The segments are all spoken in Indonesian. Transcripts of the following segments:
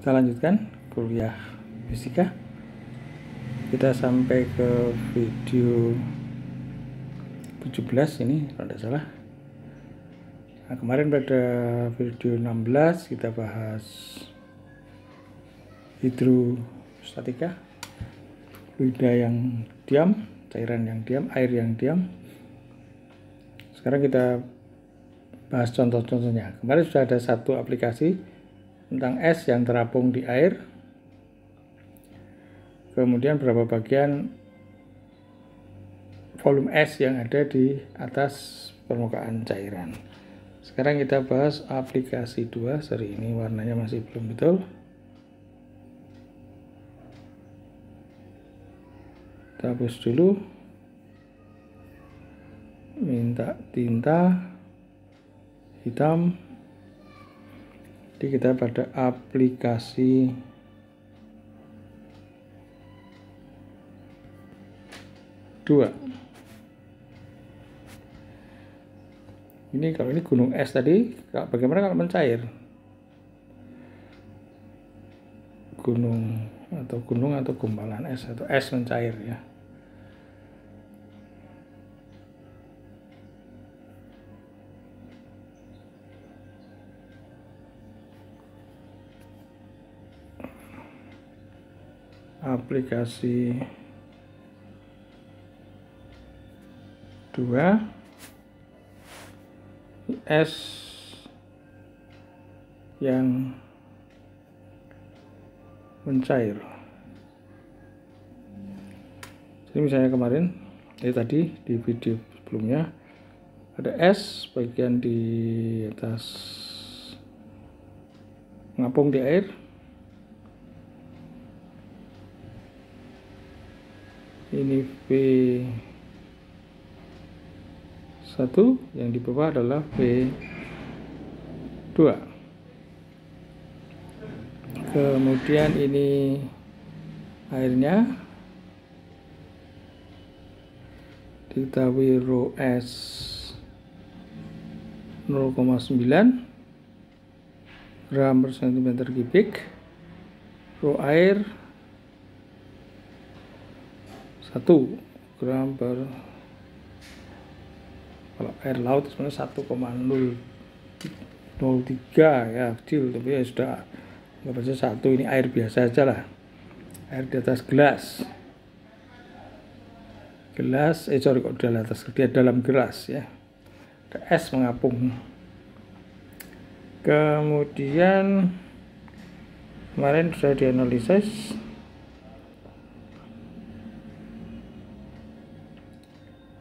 Kita lanjutkan kuliah fisika. Kita sampai ke video 17 ini kalau tidak salah. Nah, kemarin pada video 16 kita bahas hidrostatika, fluida yang diam, cairan yang diam, air yang diam. Sekarang kita bahas contoh-contohnya. Kemarin sudah ada satu aplikasi tentang es yang terapung di air, kemudian berapa bagian volume es yang ada di atas permukaan cairan. Sekarang kita bahas aplikasi 2. Seri ini warnanya masih belum betul. Kita hapus dulu, minta tinta hitam. Jadi kita pada aplikasi 2. Ini kalau ini gunung es tadi, bagaimana kalau mencair? Gunung atau gumpalan es atau es mencair ya. Aplikasi 2, es yang mencair. Jadi misalnya kemarin tadi di video sebelumnya ada es bagian di atas mengapung di air. Ini V1, yang di bawah adalah V2. Kemudian ini airnya diketahui rho S 0,9 gram per centimeter kubik, rho air 1 gram per, kalau air laut sebenarnya 1,003 ya, kecil, tapi ya sudah nggak bisa 1. Ini air biasa aja lah, air di atas gelas, kok di atas, dia dalam gelas ya, ada es mengapung. Kemudian kemarin sudah dianalisis.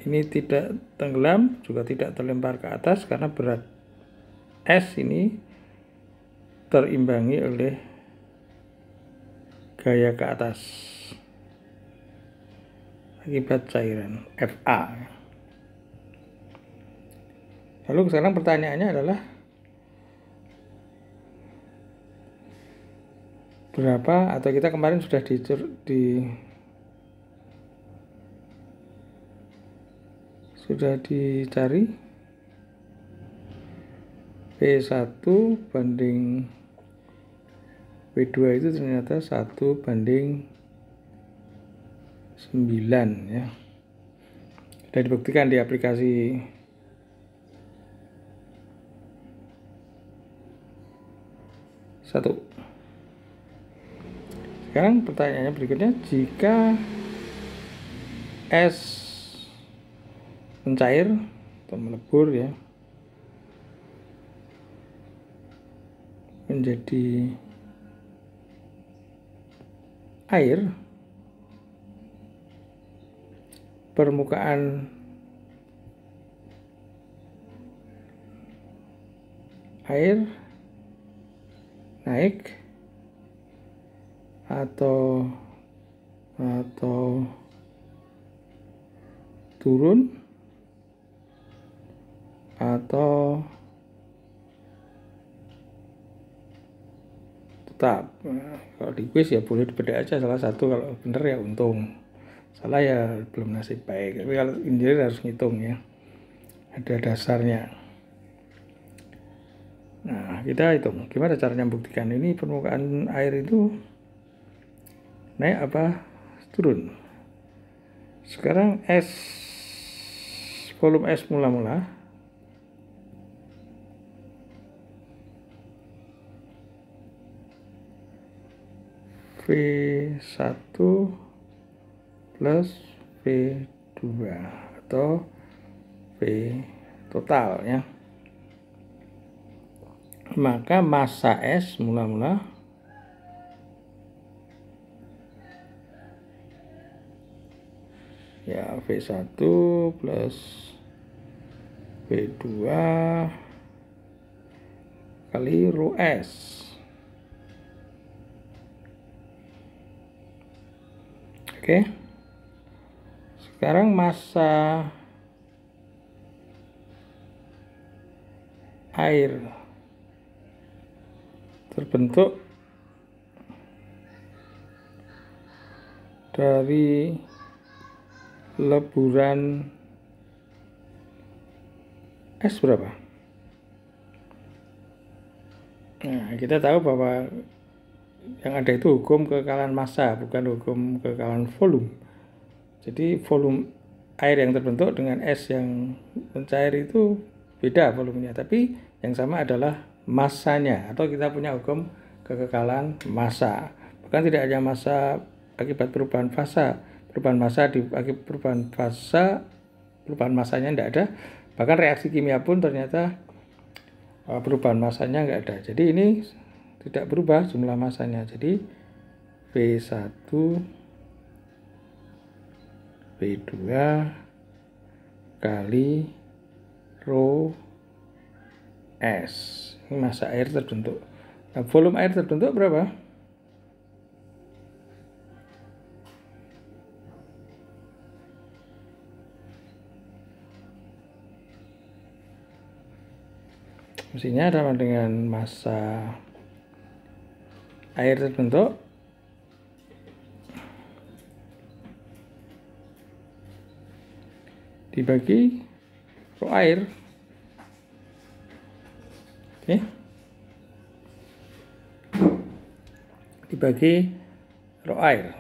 Ini tidak tenggelam, juga tidak terlempar ke atas karena berat es ini terimbangi oleh gaya ke atas akibat cairan Fa. Lalu sekarang pertanyaannya adalah berapa, atau kita kemarin sudah dicari P1 banding P2 itu ternyata 1 banding 9 ya. Sudah dibuktikan di aplikasi 1. Sekarang pertanyaannya berikutnya, jika es mencair atau melebur ya menjadi air, permukaan air naik atau turun atau tetap. Nah, kalau di quiz ya boleh dibeda aja salah satu, kalau bener ya untung, salah ya belum nasib baik. Tapi kalau engineer harus ngitung ya, ada dasarnya. Nah, Nah, kita hitung gimana caranya membuktikan ini permukaan air itu naik apa turun. Sekarang volume es mula-mula V1 plus V2 atau V total ya. Maka massa es mula-mula ya V1 plus V2 kali rho S. Oke. Sekarang massa air terbentuk dari leburan es berapa? Nah, kita tahu bahwa yang ada itu hukum kekalahan massa, bukan hukum kekalahan volume. Jadi volume air yang terbentuk dengan es yang mencair itu beda volumenya, tapi yang sama adalah massanya, atau kita punya hukum kekekalan massa. Bahkan tidak hanya massa akibat perubahan fasa, perubahan massanya tidak ada. Bahkan reaksi kimia pun ternyata perubahan massanya nggak ada. Jadi ini tidak berubah jumlah massanya. Jadi V1 V2 kali rho S. Ini massa air terbentuk. Nah, volume air terbentuk berapa? Mestinya sama dengan massa air terbentuk dibagi rho air. Oke. Dibagi rho air.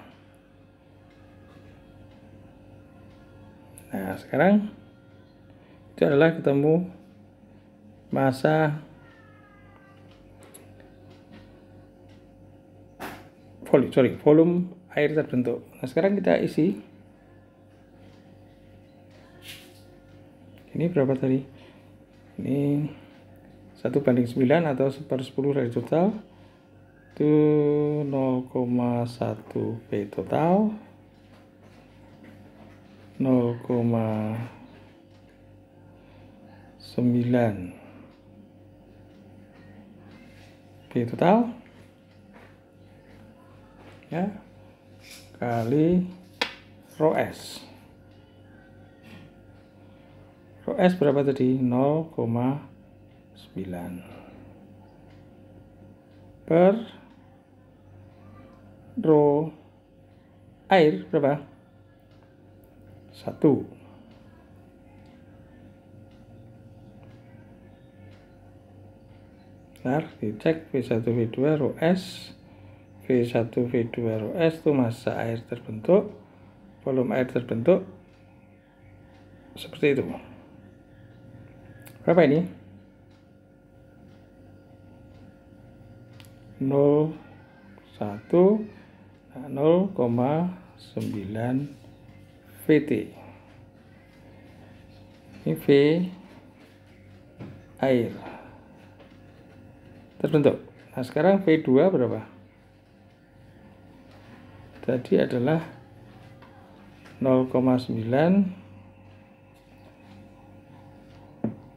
Nah, sekarang itu adalah ketemu massa volume air terbentuk. Nah, sekarang kita isi. Ini berapa tadi? Ini 1/9 atau 1/10 dari total. Itu 0,1 P total. 0,9 P total ya kali rho S. Rho S berapa tadi? 0,9 per rho air berapa? 1. Bentar, dicek V1 V2 rho S. V1 V2 rho S itu massa air terbentuk, volume air terbentuk seperti itu. Berapa ini? 0,1 0,9 VT. Ini V air terbentuk. Nah, sekarang V2 berapa? Tadi adalah 0,9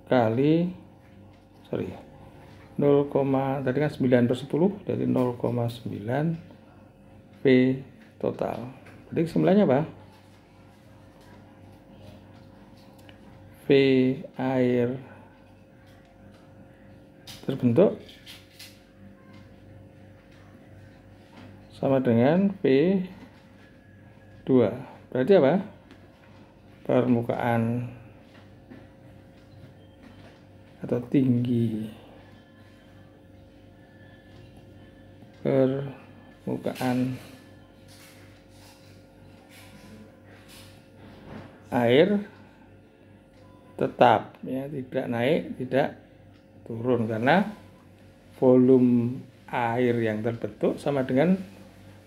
kali 0, tadi kan 9/10, jadi 0,9 V total. Berarti kesimpulannya apa? V air terbentuk sama dengan V2. Berarti apa? Permukaan atau tinggi permukaan air tetap ya, tidak naik tidak turun, karena volume air yang terbentuk sama dengan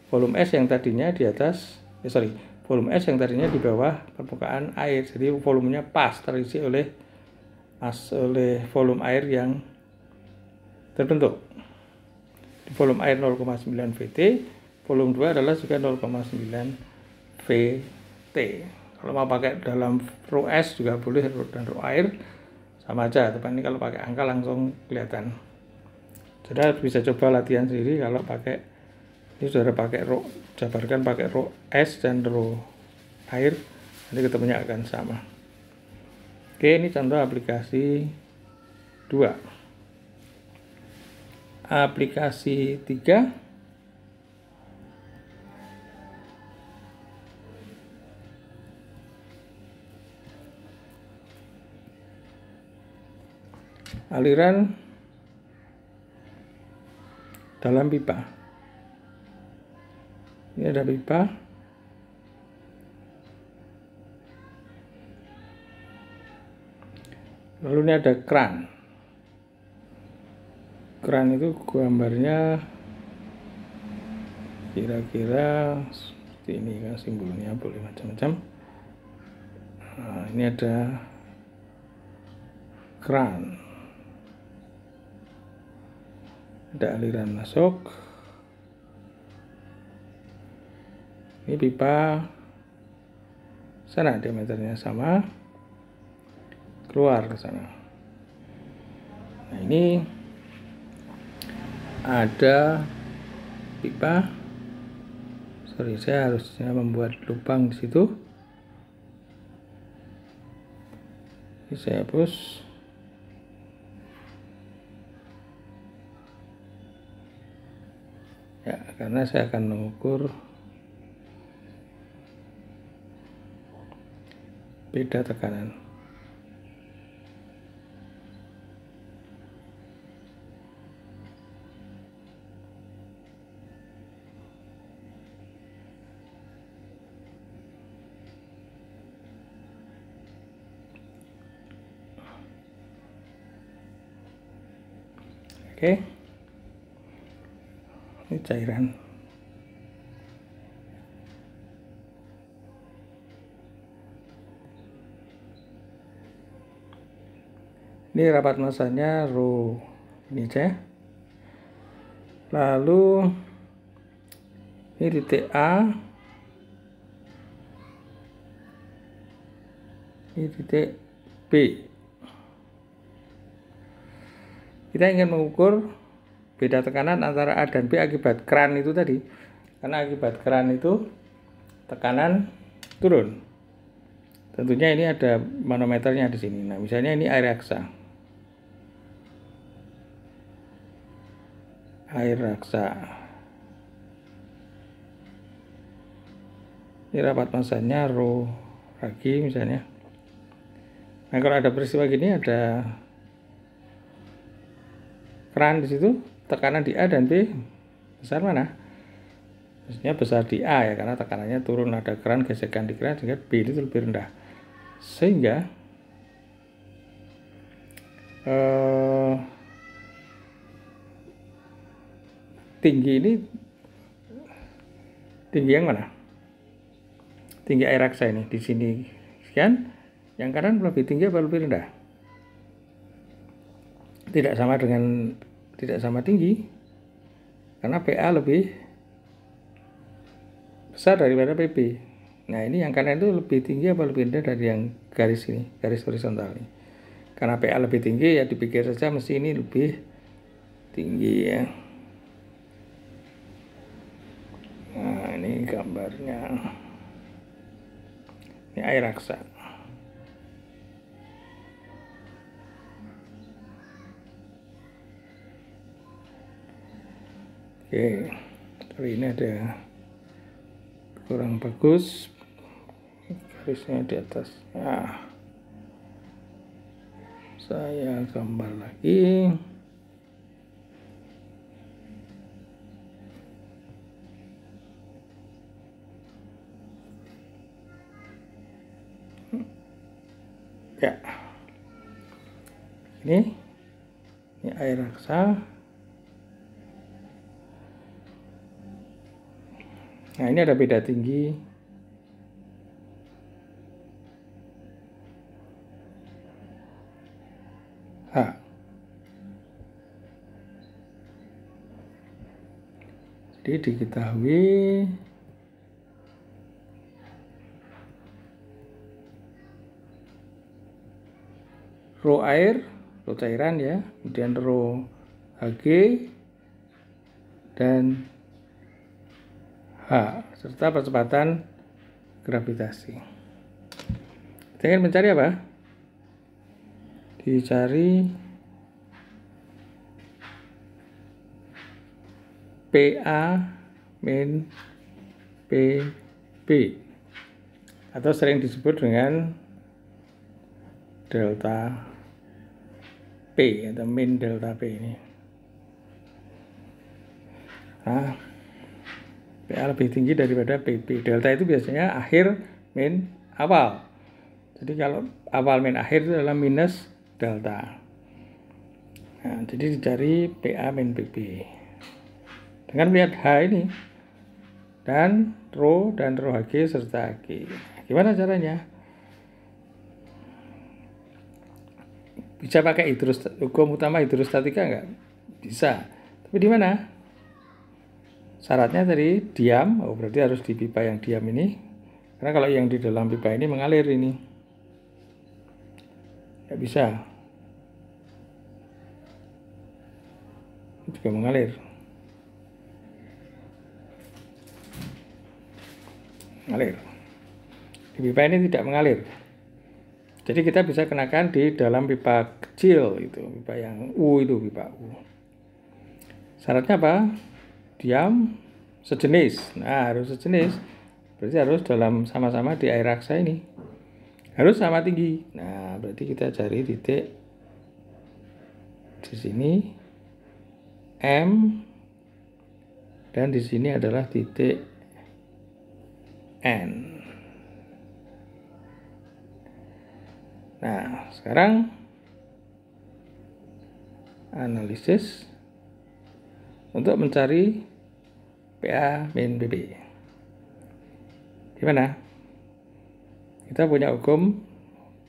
volume es yang tadinya di atas volume es yang tadinya di bawah permukaan air. Jadi volumenya pas terisi oleh volume air yang terbentuk. Di volume air 0,9 VT, volume 2 adalah juga 0,9 VT. Kalau mau pakai dalam rho es juga boleh, dan rho air sama aja, tapi ini kalau pakai angka langsung kelihatan. Saudara bisa coba latihan sendiri kalau pakai ini, saudara pakai rho, jabarkan pakai rho es dan rho air, nanti ketemunya akan sama. Oke, ini contoh aplikasi 2. Aplikasi 3, aliran dalam pipa. Ini ada pipa, lalu ini ada keran. Keran itu gambarnya kira-kira seperti ini kan, simbolnya boleh macam-macam. Nah, ini ada keran, ada aliran masuk. Ini pipa sana, diameternya sama, keluar ke sana. Nah, ini ada pipa. Saya harusnya membuat lubang di situ. Ini saya hapus. Ya, karena saya akan mengukur beda tekanan. Oke, ini cairan. Ini rapat masanya rho ini aja. Lalu ini titik A, ini titik B. Kita ingin mengukur beda tekanan antara A dan B akibat keran itu tadi. Karena akibat keran itu tekanan turun. Tentunya ini ada manometernya di sini. Nah, misalnya ini air raksa. Air raksa. Ini rapat masanya rho lagi misalnya. Nah, kalau ada peristiwa gini, ada keran di situ, tekanan di A dan B besar mana? Maksudnya besar di A ya, karena tekanannya turun, ada keran, gesekan di keran, sehingga B itu lebih rendah. Sehingga tinggi ini, tinggi yang mana? Tinggi air raksa ini di sini sekian, yang kanan lebih tinggi atau lebih rendah? Tidak sama tinggi, karena PA lebih besar daripada PB. Nah, ini yang kanan itu lebih tinggi atau lebih rendah dari yang garis ini, garis horizontal ini. Karena PA lebih tinggi, ya dipikir saja mesti ini lebih tinggi ya. Nah, ini gambarnya. Ini air raksa. Oke, tapi ini ada kurang bagus garisnya di atas. Nah, saya gambar lagi. Ini air raksa. Nah, ini ada beda tinggi. H. Jadi diketahui rho air, rho cairan ya, kemudian rho Hg dan H serta percepatan gravitasi. Kita ingin mencari apa? Dicari PA min PB atau sering disebut dengan delta P atau min delta P ini. Nah, PA lebih tinggi daripada PB. Delta itu biasanya akhir min awal. Jadi kalau awal min akhir itu adalah minus delta. Nah, jadi dicari PA min PB dengan melihat H ini dan rho Hg serta Hg. Gimana caranya? Bisa pakai hukum utama hidrostatika nggak? Bisa. Tapi di mana? Syaratnya tadi diam. Oh, berarti harus di pipa yang diam ini. Karena kalau yang di dalam pipa ini mengalir ini. Nggak bisa. Ini juga mengalir. Mengalir. Di pipa ini tidak mengalir. Jadi kita bisa kenakan di dalam pipa kecil itu, pipa yang U itu, pipa U. Syaratnya apa? Diam, sejenis. Nah, harus sejenis. Berarti harus dalam sama-sama di air raksa ini. Harus sama tinggi. Nah, berarti kita cari titik di sini M dan di sini adalah titik N. Nah, sekarang analisis untuk mencari PA min PB. Gimana? Kita punya hukum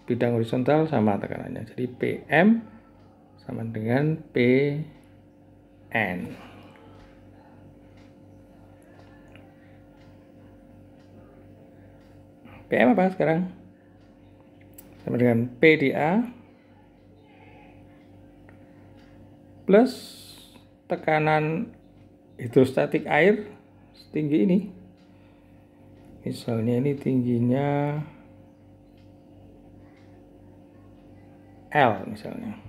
bidang horizontal sama tekanannya. Jadi PM sama dengan PN. PM apa sekarang? Sama dengan P di A plus tekanan hidrostatik air setinggi ini. Misalnya ini tingginya L misalnya.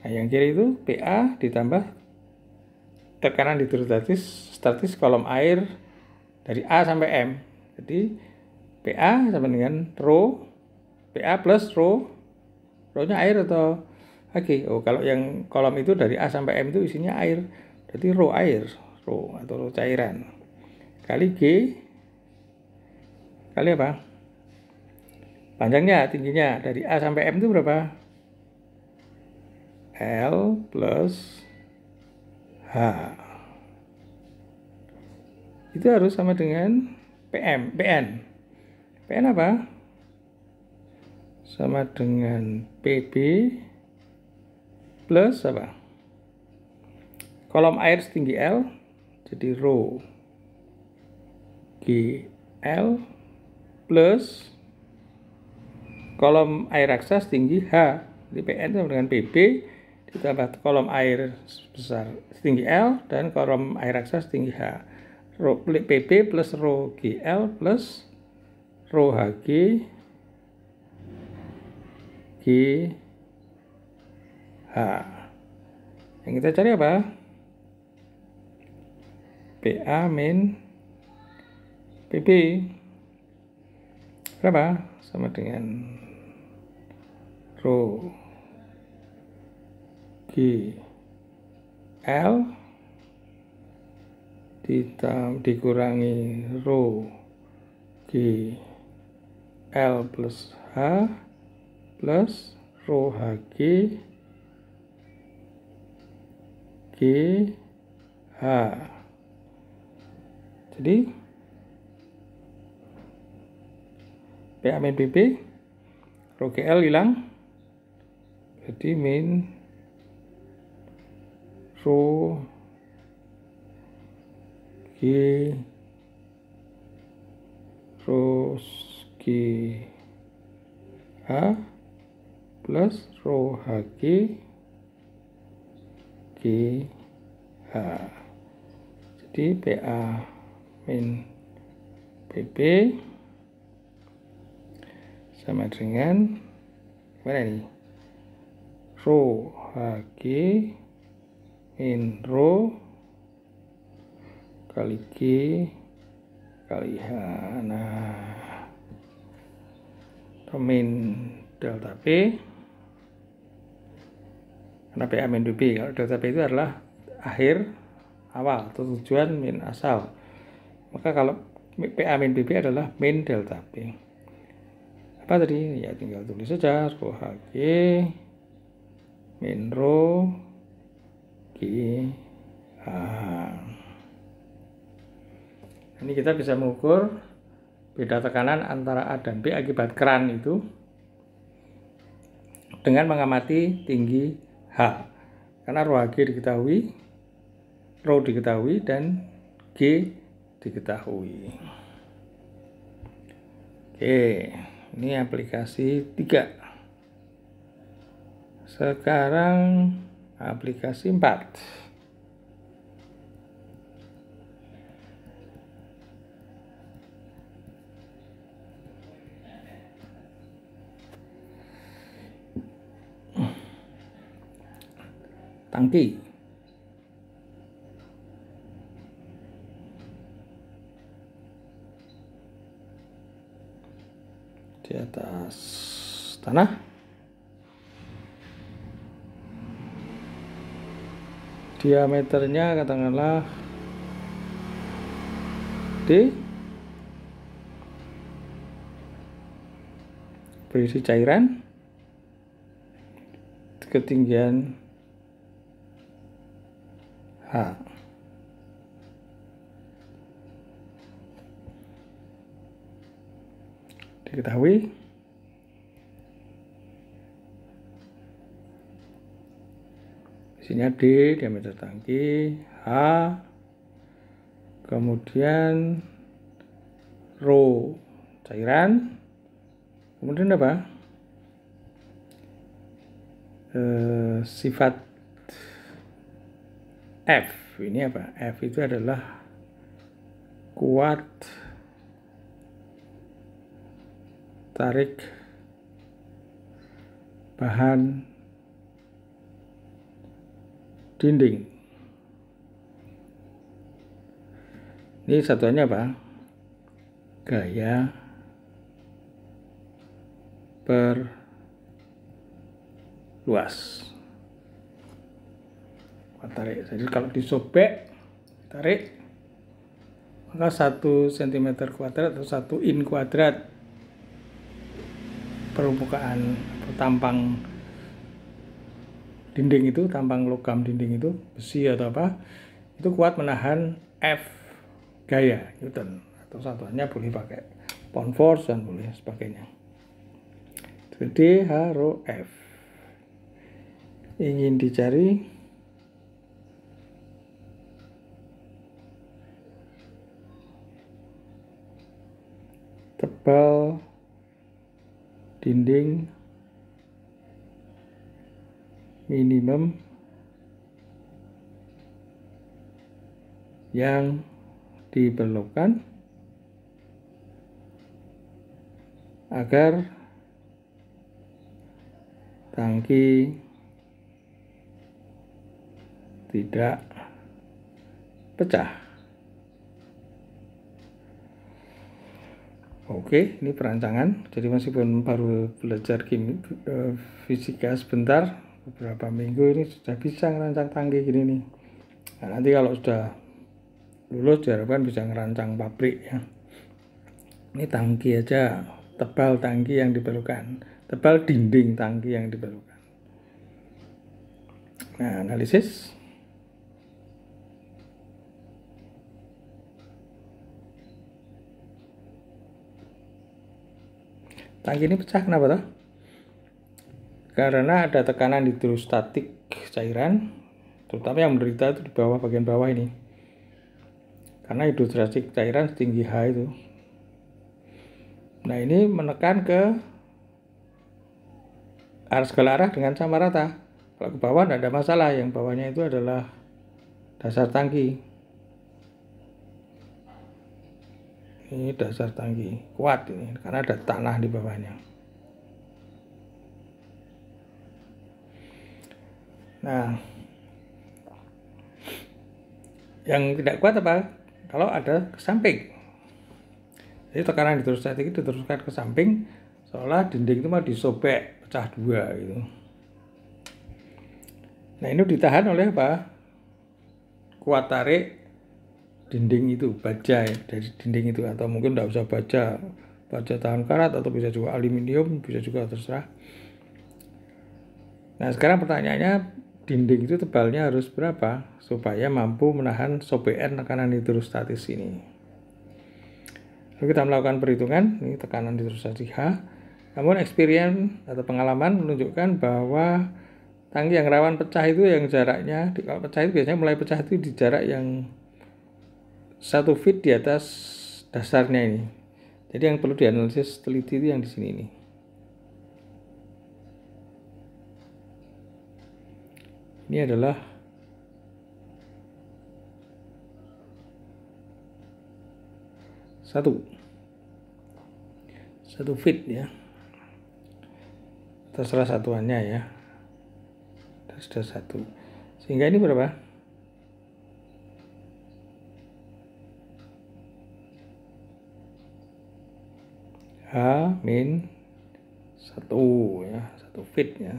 Nah, yang kiri itu PA ditambah tekanan hidrostatis kolom air dari A sampai M. Jadi PA sama dengan rho, PA plus rho, rho-nya air atau Hg. Oh, kalau yang kolom itu dari A sampai M itu isinya air, berarti rho air, rho atau rho cairan. Kali G, kali apa? Panjangnya, tingginya dari A sampai M itu berapa? L plus H. Itu harus sama dengan PN. PN apa? Sama dengan PB plus apa? Kolom air setinggi L, jadi rho GL plus kolom air raksa setinggi H, jadi PN sama dengan PB ditambah kolom air sebesar setinggi L dan kolom air raksa setinggi H. Rho PB plus rho GL plus rho Hg GH. Yang kita cari apa? PA min PB. Berapa? Sama dengan rho GL dikurangi rho GL plus H plus rho Hg H. Jadi PA min PP, rho GL hilang, jadi min rho G rho G H plus rho HG G H. Jadi PA min PP sama dengan mana ini? Rho HG min rho kali G kali H. Nah, min delta P, karena PA min PP, kalau delta P itu adalah akhir awal atau tujuan min asal, maka kalau PA min PP adalah min delta P. Apa tadi? Ya tinggal tulis saja rho HG min rho G H. Ini kita bisa mengukur beda tekanan antara A dan B akibat keran itu dengan mengamati tinggi H. Karena rho HG diketahui, rho diketahui, dan G diketahui. Oke, ini aplikasi 3. Sekarang aplikasi 4. Tangki. Di atas tanah. Diameternya katakanlah D. Berisi cairan. Ketinggian H. Diketahui isinya D, diameter tangki, H, kemudian rho cairan, kemudian apa? Sifat F. Ini apa? F itu adalah kuat tarik bahan dinding. Ini satuannya apa? Gaya perluas. Tarik. Jadi kalau disobek, tarik, maka 1 cm kuadrat atau 1 in kuadrat permukaan tampang dinding itu, tampang logam dinding itu, besi atau apa, itu kuat menahan F gaya Newton, atau satuannya boleh pakai pound force dan boleh sebagainya. Jadi H rho F. Ingin dicari tebal dinding minimum yang diperlukan agar tangki tidak pecah. Oke, ini perancangan. Jadi meskipun baru belajar fisika sebentar, beberapa minggu ini sudah bisa ngerancang tangki gini nih. Nah, nanti kalau sudah lulus diharapkan bisa ngerancang pabrik ya. Ini tangki aja, tebal tangki yang diperlukan, tebal dinding tangki yang diperlukan. Nah, analisis. tangki ini pecah. Kenapa toh? Karena ada tekanan hidrostatik cairan, terutama yang menderita itu di bawah, bagian bawah ini. Karena hidrostatik cairan setinggi H itu. Nah, ini menekan ke segala arah dengan sama rata. Kalau ke bawah tidak ada masalah, yang bawahnya itu adalah dasar tangki. Ini dasar tangki, kuat ini karena ada tanah di bawahnya. Nah, yang tidak kuat apa? Kalau ada ke samping. Jadi tekanan hidrostatik itu diteruskan ke samping, seolah dinding itu mau disobek, pecah dua gitu. Nah, ini ditahan oleh apa? Kuat tarik dinding itu, baja dari dinding itu, atau mungkin tidak usah baja tahan karat, atau bisa juga aluminium, bisa juga, terserah. Nah, sekarang pertanyaannya, dinding itu tebalnya harus berapa supaya mampu menahan sobekan tekanan hidrostatis ini. Lalu kita melakukan perhitungan, ini tekanan hidrostatik H. Namun experience atau pengalaman menunjukkan bahwa tangki yang rawan pecah itu yang jaraknya, kalau pecah itu biasanya mulai pecah itu di jarak yang 1 feet di atas dasarnya ini. Jadi yang perlu dianalisis teliti itu yang di sini ini. Ini adalah satu feet ya. Terserah satuannya ya. Sudah 1. Sehingga ini berapa? H-1 ya, 1 feet ya.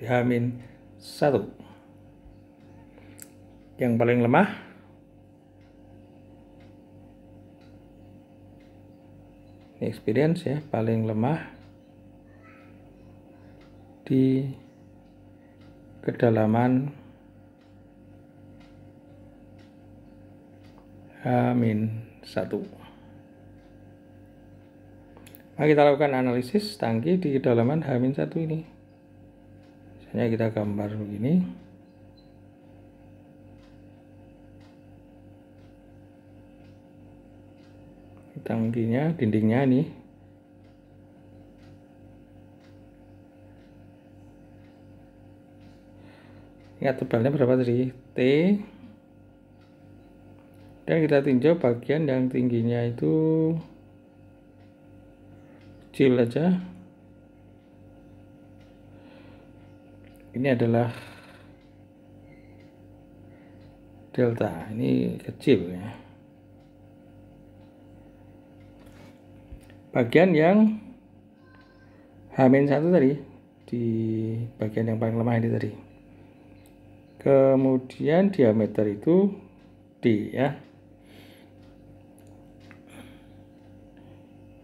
H-1. Yang paling lemah ini experience ya, paling lemah di kedalaman H-1. Mari kita lakukan analisis tangki di kedalaman H-1 ini. Misalnya kita gambar begini. Tangkinya, dindingnya nih. Ingat tebalnya berapa tadi? T. Dan kita tinjau bagian yang tingginya itu kecil aja. Ini adalah delta, ini kecil ya. Bagian yang H-1 tadi, di bagian yang paling lemah ini tadi. Kemudian diameter itu D ya.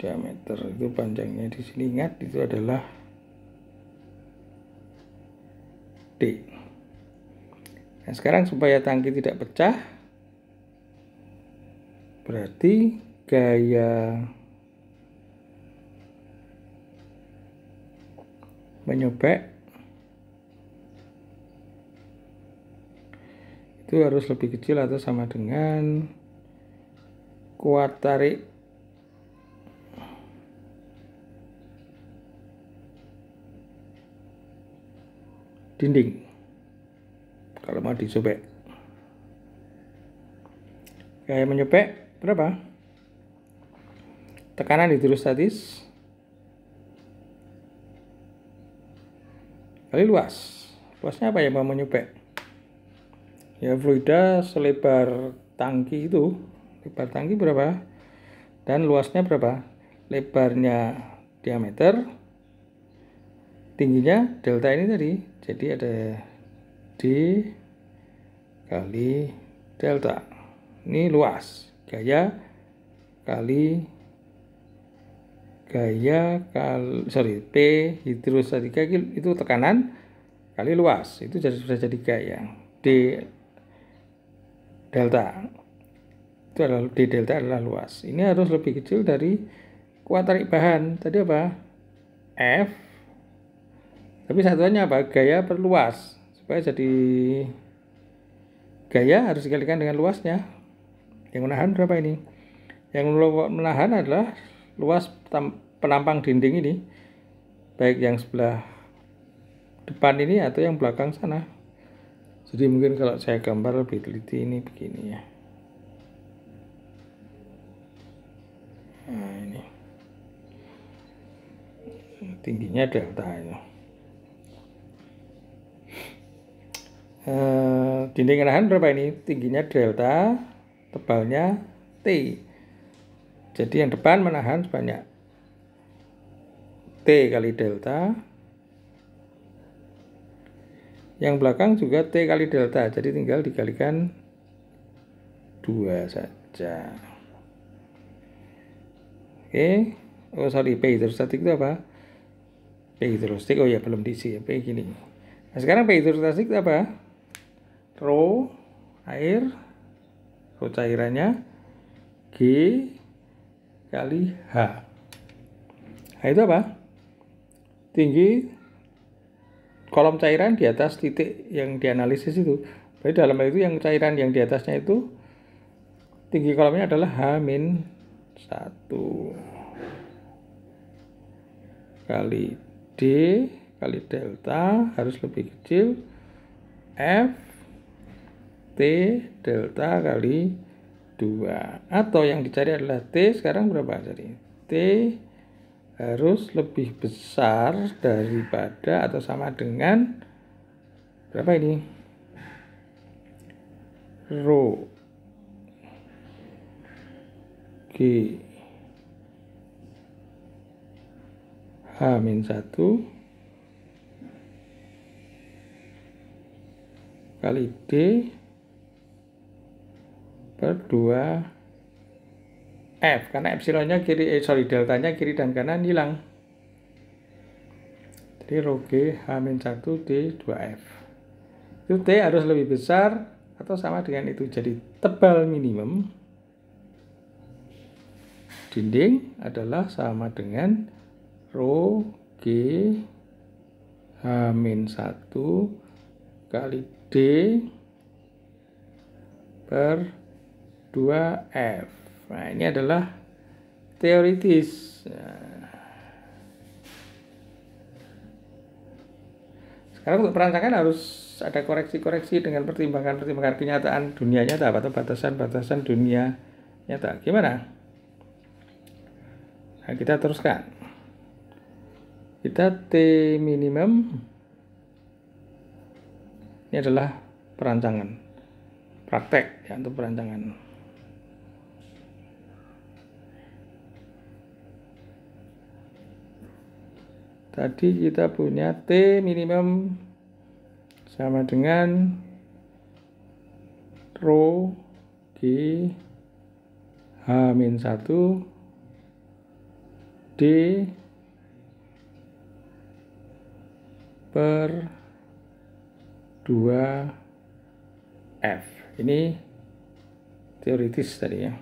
Diameter itu panjangnya di sini, ingat itu adalah D. Nah, sekarang supaya tangki tidak pecah, berarti gaya menyobek itu harus lebih kecil atau sama dengan kuat tarik dinding kalau mau disobek. Gaya menyobek berapa? Tekanan hidrostatis kali luas. Luasnya apa ya mau menyobek? Ya fluida selebar tangki itu. Lebar tangki berapa? Dan luasnya berapa? Lebarnya diameter, tingginya delta ini tadi. Jadi ada D kali delta. Ini luas. Gaya kali P hidrostatika itu tekanan kali luas, itu sudah jadi gaya. D delta itu adalah luas. Ini harus lebih kecil dari kuat tarik bahan tadi apa? F, tapi satuannya apa? Gaya perluas. Supaya jadi gaya harus dikalikan dengan luasnya. Yang menahan berapa ini? Yang menahan adalah luas penampang dinding ini, baik yang sebelah depan ini atau yang belakang sana. Jadi mungkin kalau saya gambar lebih teliti ini begini ya. Nah ini tingginya delta ini. Dinding menahan berapa ini? Tingginya delta, tebalnya T. Jadi yang depan menahan sebanyak T kali delta, yang belakang juga T kali delta, jadi tinggal dikalikan 2 saja. Oke, oh sorry, P hidrostatik itu apa? P hidrostatik, oh ya belum diisi ya, P gini. Nah sekarang P hidrostatik itu apa? Rho air, rho cairannya, G kali H. H itu apa? Tinggi kolom cairan di atas titik yang dianalisis itu. Berarti dalam hal itu yang cairan yang di atasnya itu tinggi kolomnya adalah H-1 kali D kali delta harus lebih kecil F T delta kali 2, atau yang dicari adalah T sekarang berapa? Jadi T harus lebih besar daripada atau sama dengan berapa ini? Rho G H-1 kali D per 2 F, karena epsilonnya deltanya kiri dan kanan hilang. Jadi rho G H-1 D 2F. Itu T harus lebih besar atau sama dengan itu. Jadi tebal minimum dinding adalah sama dengan rho G H-1 kali D per 2F. Nah, ini adalah teoritis. Sekarang untuk perancangan harus ada koreksi-koreksi dengan pertimbangan-pertimbangan kenyataan dunia nyata atau batasan-batasan dunia nyata. Gimana? Nah, kita teruskan. Kita T minimum ini adalah perancangan, praktek ya untuk perancangan. Tadi kita punya T minimum sama dengan rho G H-1 D per 2F. Ini teoritis tadi ya.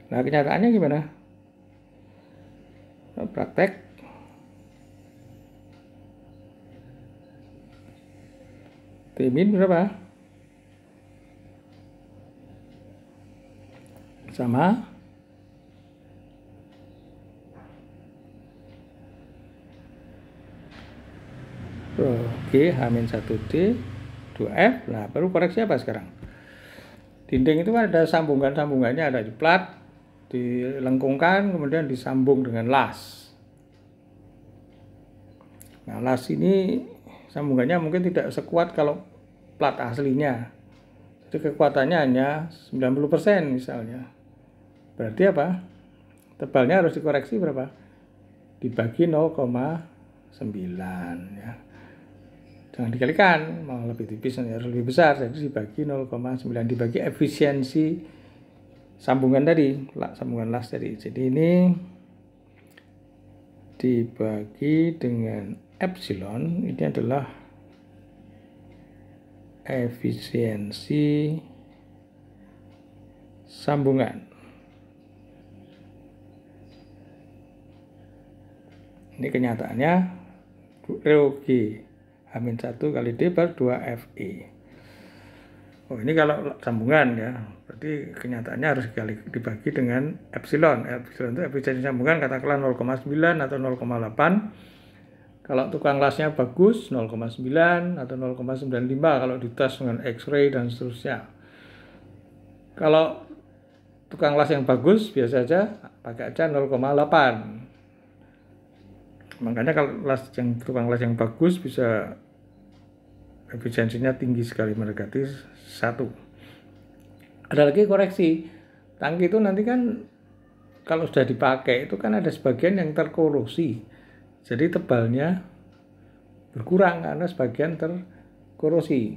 Nah, kenyataannya gimana? Praktek. T-min berapa? Sama G H-1D 2F. Nah, baru koreksi apa sekarang? Dinding itu kan ada sambungan-sambungannya, ada plat, dilengkungkan, kemudian disambung dengan las. Nah, las ini sambungannya mungkin tidak sekuat kalau plat aslinya. Jadi kekuatannya hanya 90% misalnya. Berarti apa? Tebalnya harus dikoreksi berapa? Dibagi 0,9 ya. Jangan dikalikan, mau lebih tipis harus lebih besar, jadi dibagi 0,9 dibagi efisiensi sambungan tadi, sambungan las tadi. Jadi ini dibagi dengan epsilon, ini adalah efisiensi sambungan. Ini kenyataannya ROG H-1 kali D per 2FE. Oh, ini kalau sambungan ya, berarti kenyataannya harus dibagi dengan epsilon. Epsilon itu efisiensi sambungan katakanlah 0,9 atau 0,8. Kalau tukang lasnya bagus 0,9 atau 0,95 kalau dites dengan X-ray dan seterusnya. Kalau tukang las yang bagus biasa aja pakai aja 0,8. Makanya kalau tukang las yang bagus bisa efisiensinya tinggi sekali mendekati 1. Ada lagi koreksi. Tangki itu nanti kan kalau sudah dipakai itu kan ada sebagian yang terkorosi. Jadi tebalnya berkurang karena sebagian terkorosi.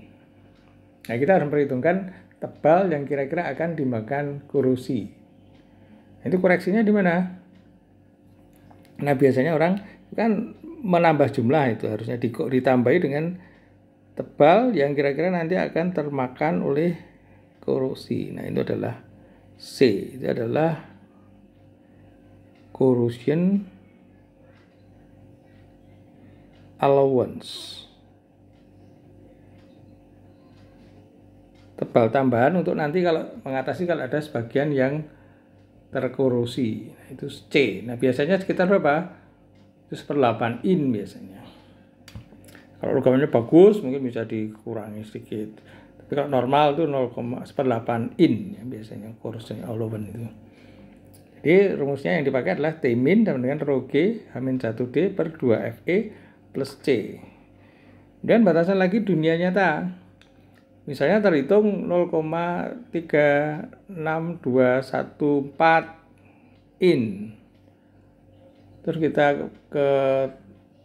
Nah, kita harus memperhitungkan tebal yang kira-kira akan dimakan korosi. Itu koreksinya di mana? Nah, biasanya orang kan menambah jumlah itu harusnya ditambahi dengan tebal yang kira-kira nanti akan termakan oleh korosi. Nah, itu adalah C. Itu adalah corrosion allowance. Tebal tambahan untuk nanti kalau mengatasi kalau ada sebagian yang terkorosi. Nah, itu C. Nah, biasanya sekitar berapa? Itu 1/8 in biasanya. Kalau logamnya bagus mungkin bisa dikurangi sedikit. Tapi kalau normal itu 0,1/8 in ya, biasanya corrosion allowance itu. Jadi rumusnya yang dipakai adalah T min sama dengan rho G H-1D per 2FE plus C. Dan batasan lagi dunia nyata. Misalnya terhitung 0,36214 in. Terus kita ke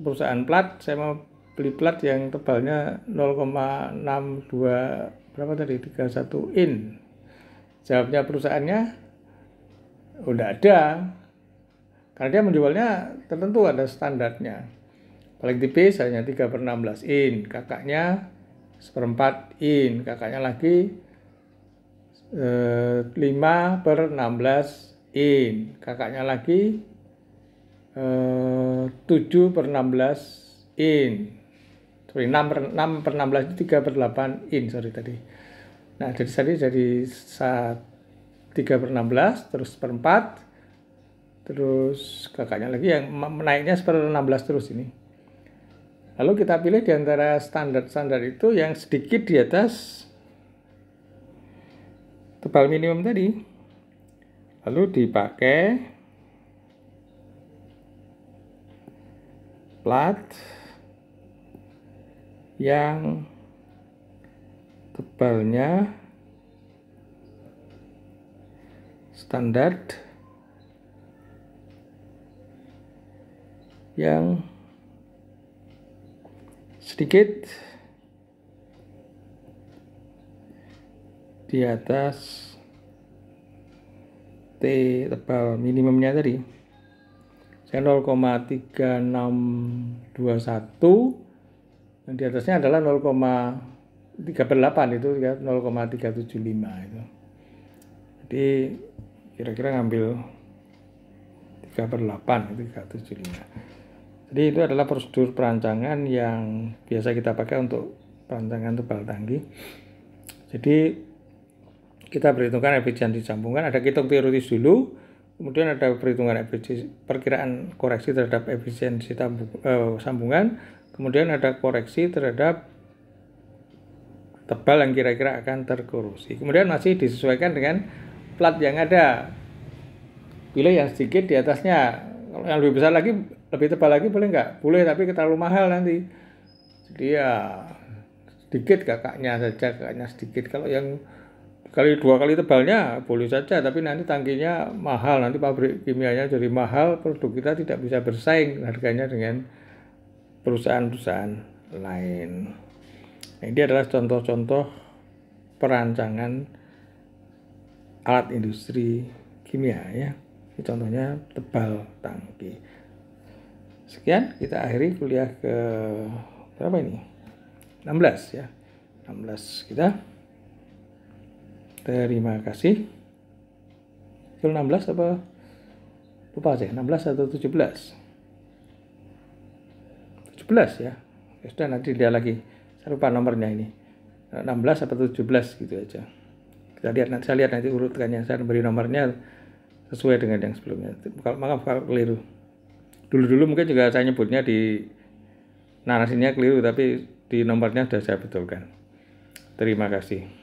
perusahaan plat, saya mau beli plat yang tebalnya 0,62 berapa tadi 31 in. Jawabnya perusahaannya udah ada. Karena dia menjualnya tertentu ada standarnya. Paling tipis hanya 3/16 in, kakaknya 1/4 in, kakaknya lagi 5/16 in, kakaknya lagi 7/16 in. Sorry, 6/16 itu 3/8 in, sorry tadi. Nah, jadi 3/16 terus 1/4 terus kakaknya lagi yang menaiknya 1/16 terus ini. Lalu kita pilih di antara standar-standar itu yang sedikit di atas tebal minimum tadi. Lalu dipakai plat yang tebalnya standar yang sedikit di atas T tebal minimumnya tadi. Saya 0,3621, yang di atasnya adalah 0,38 itu ya, 0,375 itu. Jadi kira-kira ngambil 3/8 itu 375. Jadi itu adalah prosedur perancangan yang biasa kita pakai untuk perancangan tebal tangki. Jadi kita perhitungkan efisiensi sambungan, ada hitung teoritis dulu, kemudian ada perhitungan perkiraan koreksi terhadap efisiensi sambungan, kemudian ada koreksi terhadap tebal yang kira-kira akan terkorosi. Kemudian masih disesuaikan dengan plat yang ada. Pilih yang sedikit di atasnya. Kalau yang lebih besar lagi, lebih tebal lagi boleh nggak? Boleh, tapi terlalu mahal nanti. Jadi ya sedikit kakaknya saja, kakaknya sedikit. Kalau yang dua kali tebalnya boleh saja, tapi nanti tangkinya mahal, nanti pabrik kimianya jadi mahal, produk kita tidak bisa bersaing harganya dengan perusahaan-perusahaan lain. Nah, ini adalah contoh-contoh perancangan alat industri kimia ya. Ini contohnya tebal tangki. Sekian, kita akhiri kuliah ke berapa ini? 16 ya. 16 kita. Terima kasih. Itu 16 apa? Lupa saya, 16 atau 17? 17 ya. Ya sudah, nanti dia lagi. Saya lupa nomornya ini. 16 atau 17 gitu aja. Kita lihat nanti, saya lihat nanti urutannya. Saya beri nomornya sesuai dengan yang sebelumnya. Maaf kalau keliru. Dulu mungkin juga saya nyebutnya di narasinya keliru, tapi di nomornya sudah saya betulkan. Terima kasih.